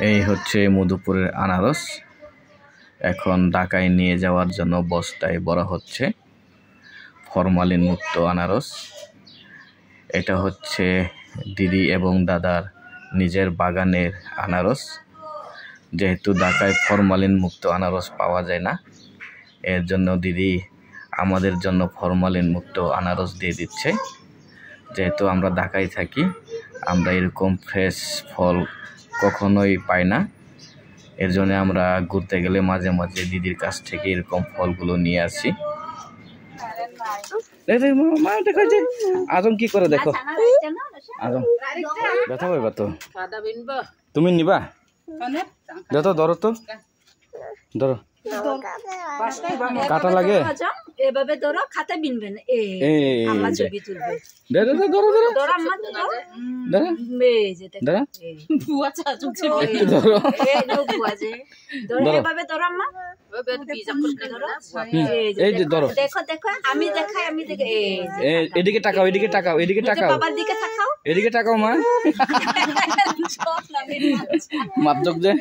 এই হচ্ছে মধুপুরের আনারস। এখন ঢাকায় নিয়ে যাওয়ার জন্য বস্তায় ভরা হচ্ছে ফরমালিন মুক্ত আনারস। এটা হচ্ছে দিদি এবং দাদার নিজের বাগানের আনারস। যেহেতু ঢাকায় ফরমালিন মুক্ত আনারস পাওয়া যায় না, এর জন্য দিদি আমাদের জন্য ফরমালিন মুক্ত আনারস দিয়ে দিচ্ছে। যেহেতু আমরা ঢাকায় থাকি, আমরা এরকম ফ্রেশ ফল কখনোই পাই না। এর জন্য আমরা ঘুরতে গেলে মাঝে মাঝে দিদির কাছ থেকে এরকম ফলগুলো নিয়ে আসি। আজম কি করে দেখো, আজম ব্যথা পাইবা তো, তুমি নিবা? দেখো ধরো তো, ধরো কাটা লাগে এভাবে ধরো, খাতে বিনবেন। আম্মা ছবি তুলবে। ধরো ধরো ধরো ধরো আম্মা, ধরো ধরো এই যে দেখো, বুয়া চাচু একটু ধরো, এই নো বুয়া যে ধরো, এভাবে ধরো আম্মা, এই যে ধরো, দেখো দেখো, আমি দেখাই, আমি দেখে, এই এদিকে তাকাও, এদিকে তাকাও, এদিকে তাকাও, বাবার দিকে তাকাও, এদিকে তাকাও মা, মাপজক যে